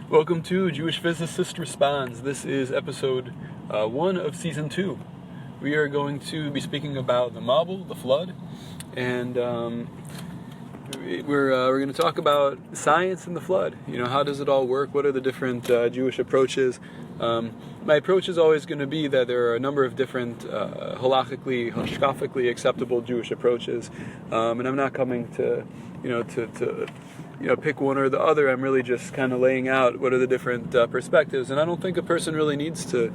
Welcome to Jewish Physicist Responds. This is episode 1 of season 2. We are going to be speaking about the Mabul, the flood, and we're going to talk about science and the flood. You know, how does it all work? What are the different Jewish approaches? My approach is always going to be that there are a number of different halakhically, hashkafically acceptable Jewish approaches, and I'm not coming to pick one or the other. I'm really just kind of laying out what are the different perspectives, and I don't think a person really needs to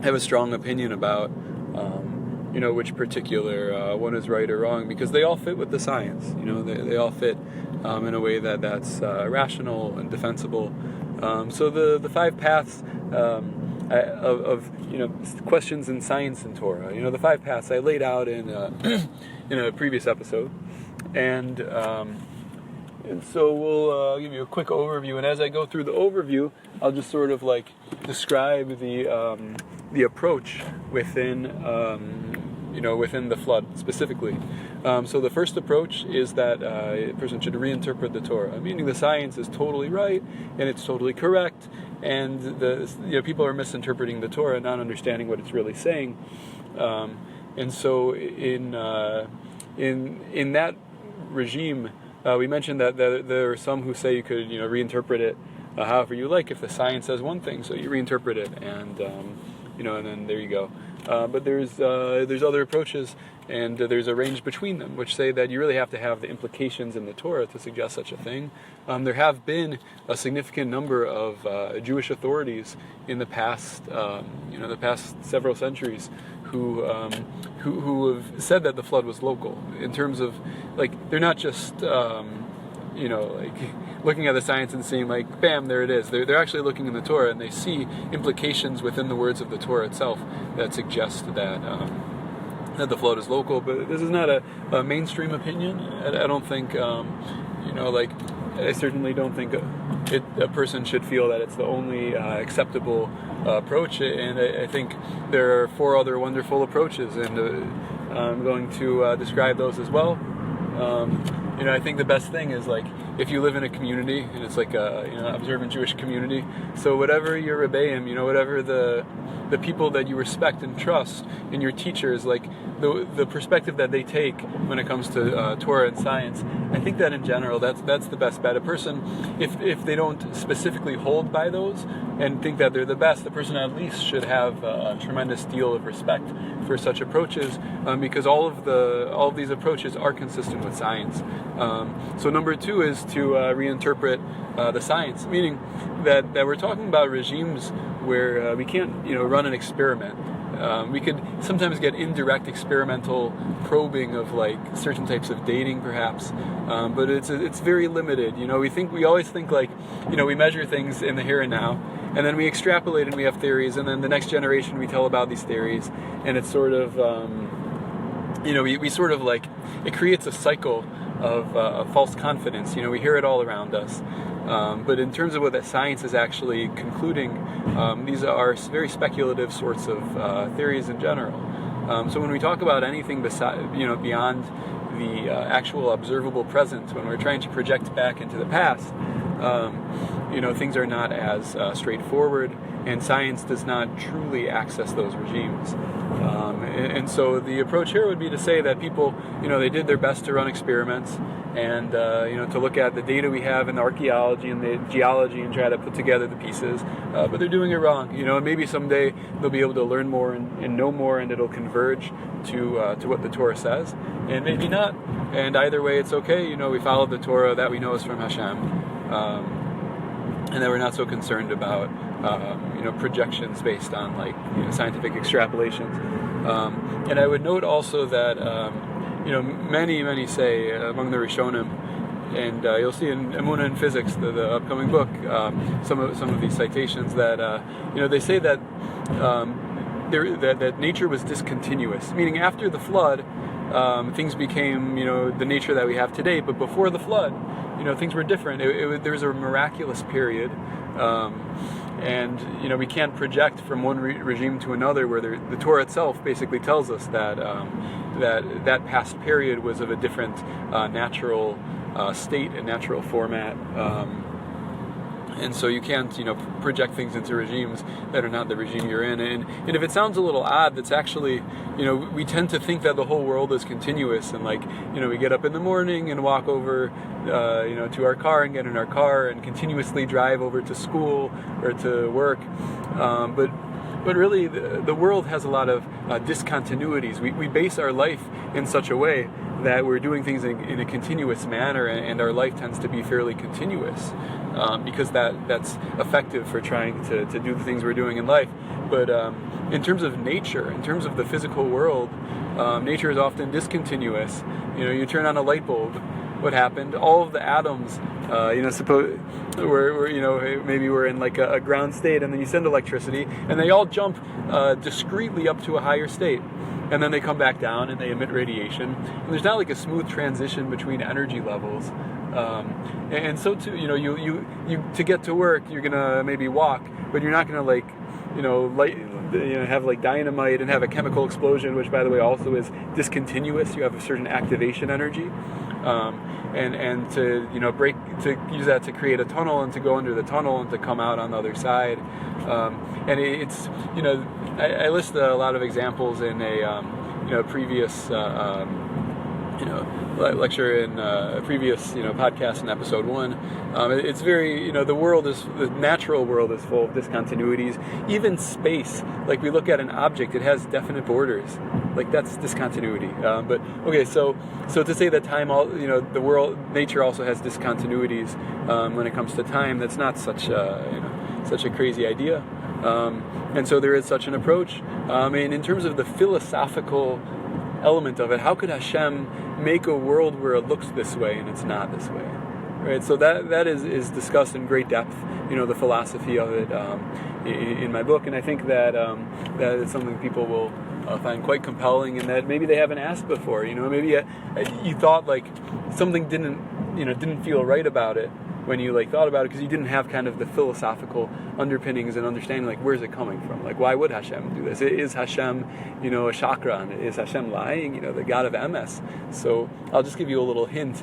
have a strong opinion about which particular one is right or wrong, because they all fit with the science. They all fit in a way that's rational and defensible. So the 5 paths of questions in science and Torah. The 5 paths I laid out in a previous episode, and so we'll give you a quick overview. And as I go through the overview, I'll just sort of describe the approach within the flood specifically. So the first approach is that a person should reinterpret the Torah, meaning the science is totally right and it's totally correct, and people are misinterpreting the Torah, not understanding what it's really saying. And so in that regime, we mentioned that there are some who say you could reinterpret it however you like if the science says one thing, so you reinterpret it, and then there you go. But there's other approaches, and there's a range between them, which say that you really have to have the implications in the Torah to suggest such a thing. There have been a significant number of Jewish authorities in the past, the past several centuries, who have said that the flood was local, in terms of they're not just looking at the science and seeing bam, there it is. They're actually looking in the Torah, and they see implications within the words of the Torah itself that suggest that the flood is local. But this is not a mainstream opinion. I don't think I certainly don't think a person should feel that it's the only acceptable approach, and I think there are 4 other wonderful approaches, and I'm going to describe those as well. I think the best thing is if you live in a community and it's observant Jewish community, so whatever your rebbeim, whatever the people that you respect and trust, and your teachers, the perspective that they take when it comes to Torah and science, I think that in general that's the best bet. A person, if they don't specifically hold by those and think that they're the best, the person at least should have a tremendous deal of respect for such approaches, because all of these approaches are consistent with science. So number 2 is to reinterpret the science, meaning that we're talking about regimes where we can't run an experiment. We could sometimes get indirect experimental probing of certain types of dating, perhaps, but it's very limited. We always think we measure things in the here and now, and then we extrapolate and we have theories, and then the next generation we tell about these theories, and it's sort of we sort of it creates a cycle of false confidence. We hear it all around us. But in terms of what that science is actually concluding, these are very speculative sorts of theories in general. So when we talk about anything beyond the actual observable present, when we're trying to project back into the past, things are not as straightforward, and science does not truly access those regimes. And so the approach here would be to say that people, they did their best to run experiments, and to look at the data we have in the archaeology and the geology and try to put together the pieces, but they're doing it wrong. And maybe someday they'll be able to learn more and know more, and it'll converge to what the Torah says, and maybe not. And either way, it's okay. We follow the Torah that we know is from Hashem, and that we're not so concerned about projections based on scientific extrapolations. And I would note also that many say among the Rishonim, and you'll see in Emunah and Physics, the upcoming book, some of these citations that they say that that nature was discontinuous, meaning after the flood, things became the nature that we have today. But before the flood, things were different. There was a miraculous period. And we can't project from one regime to another, where the Torah itself basically tells us that that past period was of a different natural state and natural format. And so you can't, project things into regimes that are not the regime you're in. And if it sounds a little odd, that's actually, we tend to think that the whole world is continuous. And we get up in the morning and walk over, to our car and get in our car and continuously drive over to school or to work. But really, the world has a lot of discontinuities. We base our life in such a way that we're doing things in a continuous manner, and our life tends to be fairly continuous because that's effective for trying to do the things we're doing in life. But in terms of nature, in terms of the physical world, nature is often discontinuous. You turn on a light bulb. What happened? All of the atoms, suppose maybe we're in like a ground state, and then you send electricity, and they all jump discretely up to a higher state, and then they come back down and they emit radiation. And there's not like a smooth transition between energy levels, and so too, you to get to work, you're gonna maybe walk, but you're not gonna have like dynamite and have a chemical explosion, which by the way also is discontinuous. You have a certain activation energy. And to use that to create a tunnel and to go under the tunnel and to come out on the other side, and it's I list a lot of examples in a previous lecture in a previous podcast in episode 1. It's very the natural world is full of discontinuities. Even space, like we look at an object, it has definite borders. Like that's discontinuity. But okay, so to say that time, the world, nature also has discontinuities when it comes to time. That's not such a crazy idea. And so there is such an approach. And in terms of the philosophical element of it, how could Hashem make a world where it looks this way and it's not this way? Right. So that is discussed in great depth. The philosophy of it in my book, and I think that that is something people will find quite compelling, and that maybe they haven't asked before. Maybe you thought like something didn't feel right about it when you thought about it, because you didn't have kind of the philosophical underpinnings and understanding, like where's it coming from? Like why would Hashem do this? Is Hashem, a shakran? Is Hashem lying? The God of MS. So I'll just give you a little hint.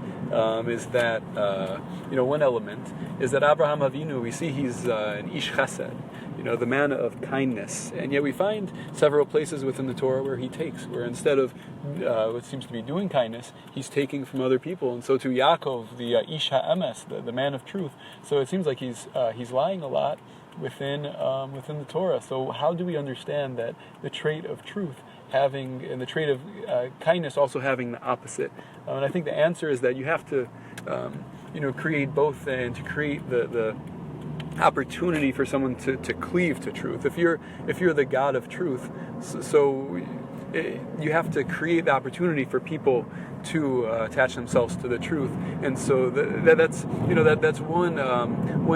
Is that one element is that Abraham Avinu, we see he's an ish chesed, the man of kindness, and yet we find several places within the Torah where where instead of what seems to be doing kindness, he's taking from other people. And so to Yaakov, the ish ha'emes, the man of truth. So it seems like he's lying a lot within the Torah. So how do we understand that the trait of truth and the trait of kindness also having the opposite? And I think the answer is that you have to create both, and to create the opportunity for someone to cleave to truth. If you're the God of truth, so you have to create the opportunity for people to attach themselves to the truth. And so that's one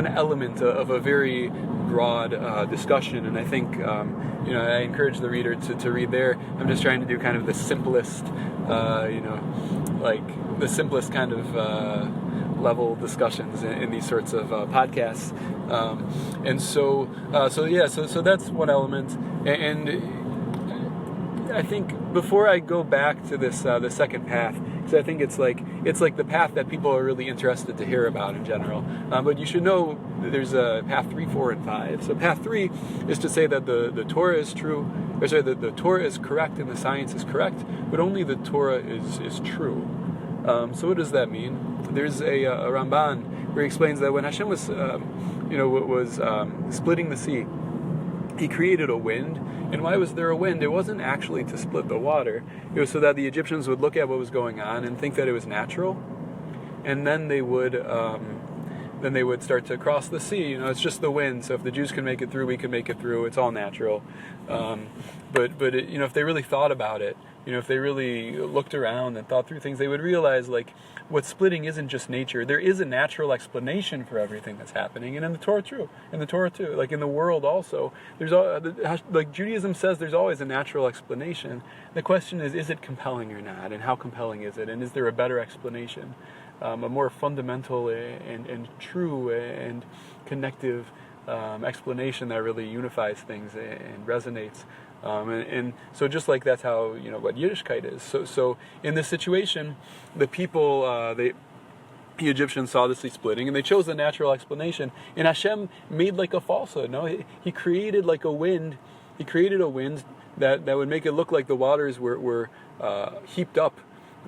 element of a very broad discussion. And I think I encourage the reader to read there. I'm just trying to do kind of the simplest the simplest kind of level discussions in these sorts of podcasts, and so that's one element. And I think before I go back to this the second path, because I think it's like the path that people are really interested to hear about in general. But you should know there's a path 3, 4, and 5. So path 3 is to say that the Torah is true. The Torah is correct and the science is correct, but only the Torah is true. So what does that mean? There's a Ramban where he explains that when Hashem was splitting the sea, he created a wind. And why was there a wind? It wasn't actually to split the water. It was so that the Egyptians would look at what was going on and think that it was natural, and then they would start to cross the sea. It's just the wind. So if the Jews can make it through, we can make it through. It's all natural. But if they really thought about it, if they really looked around and thought through things, they would realize what splitting isn't just nature. There is a natural explanation for everything that's happening, and in the Torah too. In the world also, there's Judaism says there's always a natural explanation. The question is it compelling or not, and how compelling is it, and is there a better explanation, a more fundamental and true and connective explanation that really unifies things and resonates. And so just like that's how what Yiddishkeit is. So in this situation, the people the Egyptians saw the sea splitting, and they chose the natural explanation. And Hashem made like a falsehood. No, he created like a wind. He created a wind that would make it look like the waters were heaped up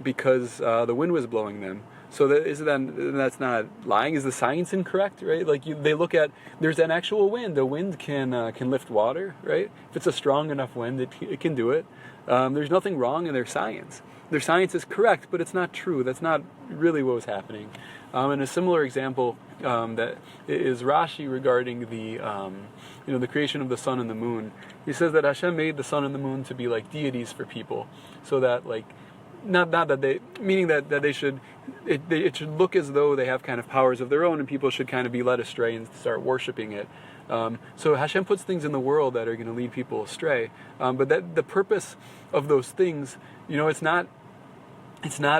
because the wind was blowing them. So that's not lying. Is the science incorrect, right? Like they look at, there's an actual wind. The wind can lift water, right? If it's a strong enough wind, it can do it. There's nothing wrong in their science. Their science is correct, but it's not true. That's not really what was happening. And a similar example that is Rashi regarding the creation of the sun and the moon. He says that Hashem made the sun and the moon to be like deities for people, so that like not that they, meaning that they should, it should look as though they have kind of powers of their own, and people should kind of be led astray and start worshiping it. So Hashem puts things in the world that are going to lead people astray. But that the purpose of those things, it's not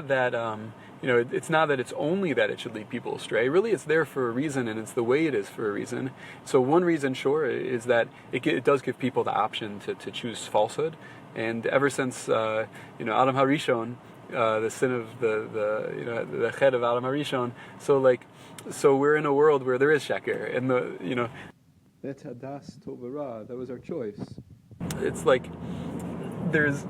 that it's not that it's only that it should lead people astray. Really, it's there for a reason, and it's the way it is for a reason. So one reason, sure, is that it does give people the option to choose falsehood. And ever since Adam HaRishon, the sin of the ched of Adam HaRishon, so we're in a world where there is sheker, and that's hadas tovara. That was our choice. It's like there's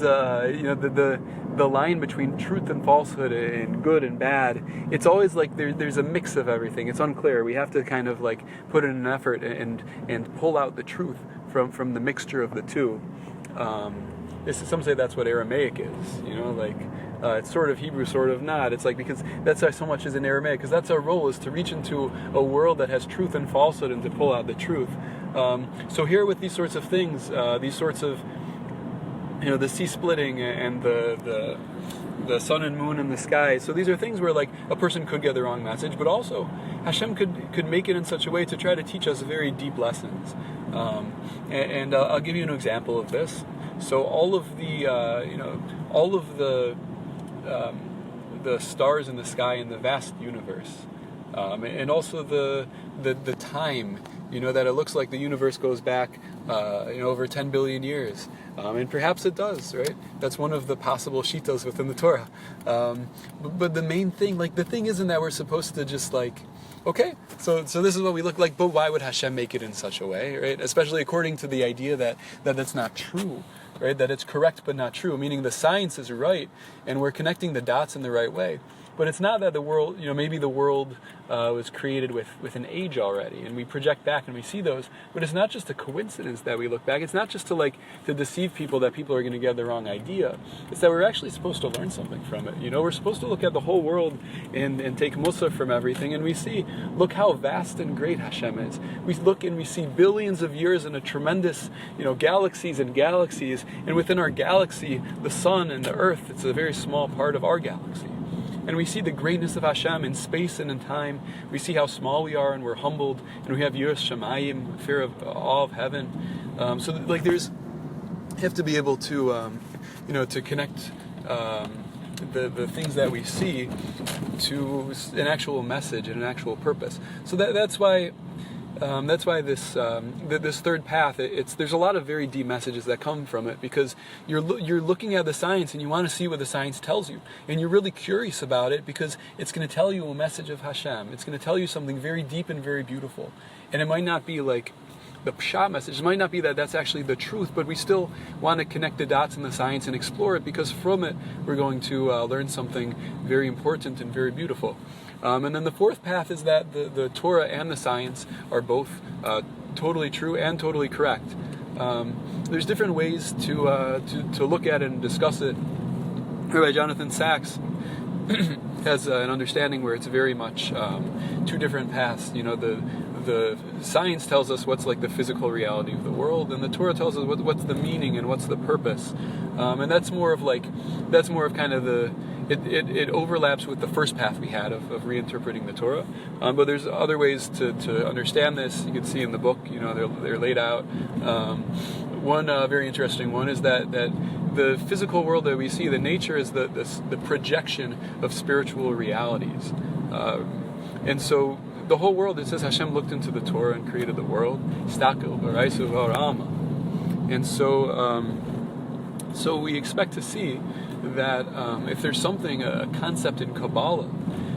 the line between truth and falsehood and good and bad. It's always like there's a mix of everything. It's unclear. We have to kind of like put in an effort and pull out the truth from the mixture of the two. Some say that's what Aramaic is. It's sort of Hebrew, sort of not. It's like, because that's why so much is in Aramaic, because that's our role, is to reach into a world that has truth and falsehood and to pull out the truth. So here with these sorts of things, these sorts of the sea splitting and the sun and moon in the sky. So these are things where like a person could get the wrong message, but also Hashem could make it in such a way to try to teach us very deep lessons. And I'll give you an example of this. So all of the stars in the sky in the vast universe, and also the time, that it looks like the universe goes back, over 10 billion years. And perhaps it does, right? That's one of the possible shitos within the Torah. But the main thing, the thing isn't that we're supposed to just okay, so this is what we look like, but why would Hashem make it in such a way, right? Especially according to the idea that that's not true, right? That it's correct but not true, meaning the science is right, and we're connecting the dots in the right way. But it's not that the world, maybe the world was created with an age already, and we project back and we see those. But it's not just a coincidence that we look back. It's not just to deceive people that people are going to get the wrong idea. It's that we're actually supposed to learn something from it. We're supposed to look at the whole world and take mussar from everything, and we see, look how vast and great Hashem is. We look and we see billions of years in a tremendous, galaxies and galaxies, and within our galaxy, the sun and the earth, it's a very small part of our galaxy. And we see the greatness of Hashem in space and in time. We see how small we are, and we're humbled, and we have yiras shamayim, fear of awe of heaven. You have to be able to, to connect the things that we see to an actual message and an actual purpose. So that's why this third path, there's a lot of very deep messages that come from it, because you're looking at the science and you want to see what the science tells you, and you're really curious about it because it's going to tell you a message of Hashem. It's going to tell you something very deep and very beautiful, and it might not be like the pshat message. It might not be that that's actually the truth, but we still want to connect the dots in the science and explore it, because from it we're going to learn something very important and very beautiful. And then the fourth path is that the Torah and the science are both totally true and totally correct. There's different ways to look at it and discuss it. Rabbi Jonathan Sachs has an understanding where it's very much two different paths. The science tells us what's like the physical reality of the world, and the Torah tells us what's the meaning and what's the purpose. And that's more of kind of it overlaps with the first path we had of reinterpreting the Torah. But there's other ways to understand this. You can see in the book, they're laid out. One very interesting one is that the physical world that we see, the nature is the projection of spiritual realities. And so the whole world, it says Hashem looked into the Torah and created the world. Stakel b'raisu v'arama. And so we expect to see that if there's something, a concept in Kabbalah,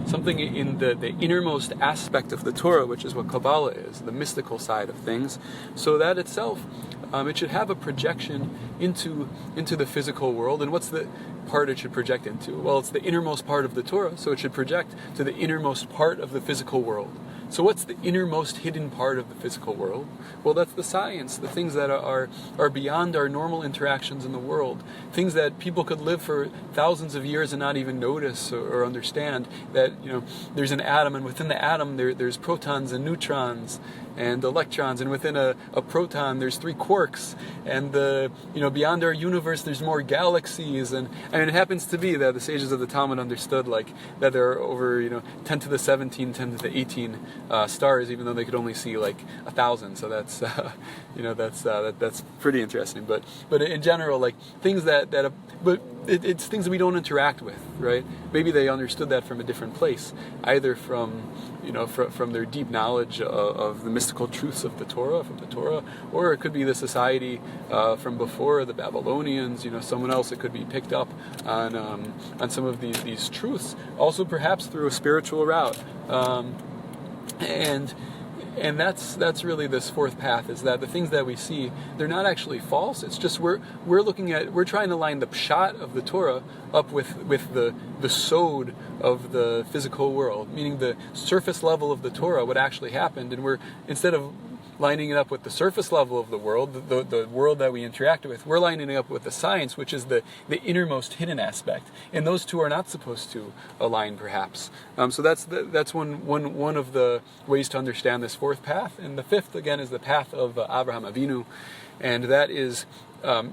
something in the innermost aspect of the Torah, which is what Kabbalah is, the mystical side of things, so that itself, it should have a projection into the physical world. And what's the part it should project into? Well, it's the innermost part of the Torah, so it should project to the innermost part of the physical world. So what's the innermost hidden part of the physical world? Well, that's the science, the things that are beyond our normal interactions in the world, things that people could live for thousands of years and not even notice or understand. That, there's an atom, and within the atom there's protons and neutrons and electrons, and within a proton there's 3 quarks, and beyond our universe there's more galaxies. And it happens to be that the sages of the Talmud understood that there are over 10 to the 17, 10 to the 18 stars, even though they could only see 1,000. So that's that's pretty interesting. But in general, things it's things that we don't interact with, right? Maybe they understood that from a different place, either from their deep knowledge of the mystical truths of the Torah, or it could be the society from before, the Babylonians, someone else. It could be picked up on some of these truths, also perhaps through a spiritual route. And that's really this fourth path, is that the things that we see, they're not actually false. It's just we're trying to line the pshat of the Torah up with the sod of the physical world, meaning the surface level of the Torah, what actually happened, and we're, instead of lining it up with the surface level of the world, the world that we interact with, we're lining it up with the science, which is the innermost hidden aspect. And those two are not supposed to align, perhaps. So that's one of the ways to understand this fourth path. And the fifth, again, is the path of Abraham Avinu. And that is, I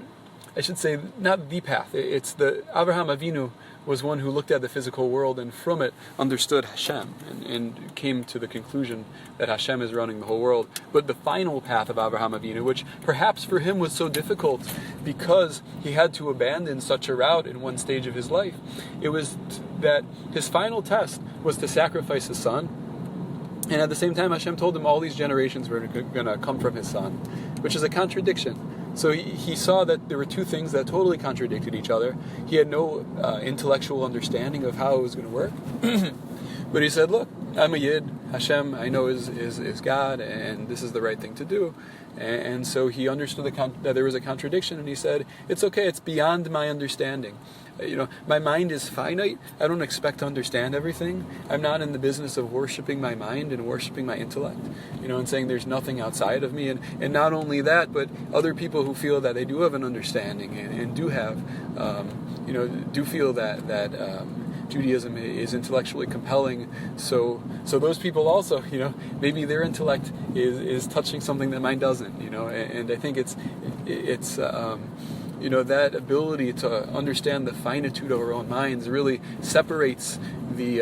should say, not the path. It's the Abraham Avinu was one who looked at the physical world and from it understood Hashem and came to the conclusion that Hashem is running the whole world. But the final path of Abraham Avinu, which perhaps for him was so difficult because he had to abandon such a route in one stage of his life, it was that his final test was to sacrifice his son. And at the same time, Hashem told him all these generations were going to come from his son, which is a contradiction. So he saw that there were two things that totally contradicted each other. He had no intellectual understanding of how it was going to work. But he said, look, I'm a Yid. Hashem, I know, is God, and this is the right thing to do. And so he understood that there was a contradiction, and he said, it's okay, it's beyond my understanding. My mind is finite. I don't expect to understand everything. I'm not in the business of worshiping my mind and worshiping my intellect, and saying there's nothing outside of me. And not only that, but other people who feel that they do have an understanding and do have, do feel that Judaism is intellectually compelling. So those people also, maybe their intellect is touching something that mine doesn't, and I think it's that ability to understand the finitude of our own minds really separates the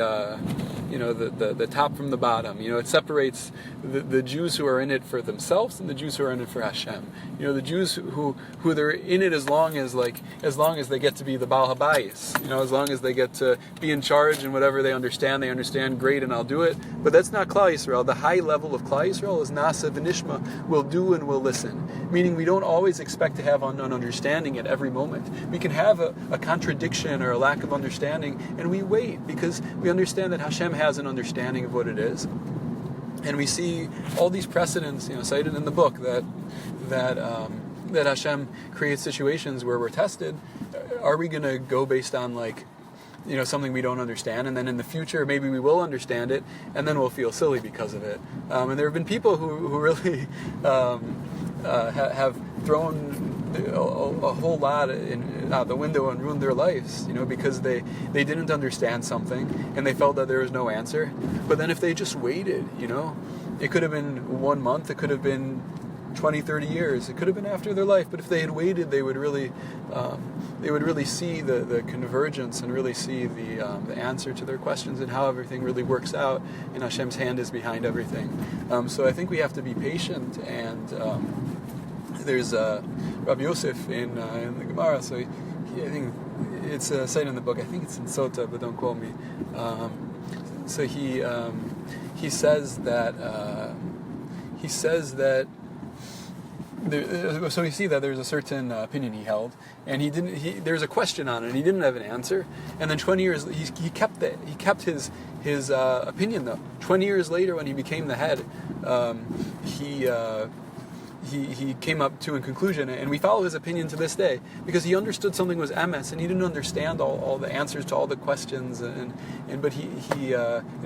top from the bottom. It separates the Jews who are in it for themselves and the Jews who are in it for Hashem. The Jews who they're in it as long as they get to be the Baal Habayis, as long as they get to be in charge and whatever they understand, great, and I'll do it. But that's not Klal Yisrael. The high level of Klal Yisrael is Nasa v'Nishma, will do and will listen. Meaning we don't always expect to have an understanding at every moment. We can have a contradiction or a lack of understanding, and we wait because we understand that Hashem has an understanding of what it is. And we see all these precedents, cited in the book that Hashem creates situations where we're tested. Are we going to go based on something we don't understand, and then in the future maybe we will understand it, and then we'll feel silly because of it? And there have been people who really have thrown a whole lot out the window and ruined their lives, because they didn't understand something and they felt that there was no answer. But then if they just waited, it could have been 1 month, it could have been 20, 30 years, it could have been after their life, but if they had waited, they would really see the convergence and really see the answer to their questions and how everything really works out, and Hashem's hand is behind everything. So I think we have to be patient, and there's Rabbi Yosef in the Gemara, so I think it's cited in the book, I think it's in Sota, but don't quote me. So he says that So we see that there's a certain opinion he held, and there's a question on it, and he didn't have an answer. And then 20 years, he kept his opinion though. 20 years later, when he became the head, he came up to a conclusion, and we follow his opinion to this day because he understood something was emes, and he didn't understand all the answers to all the questions, but he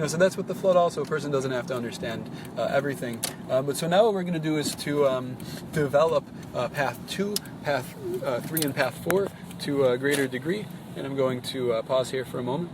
so that's what the flood also. A person doesn't have to understand everything. But so now what we're going to do is to develop path 2, path 3, and path 4 to a greater degree. And I'm going to pause here for a moment.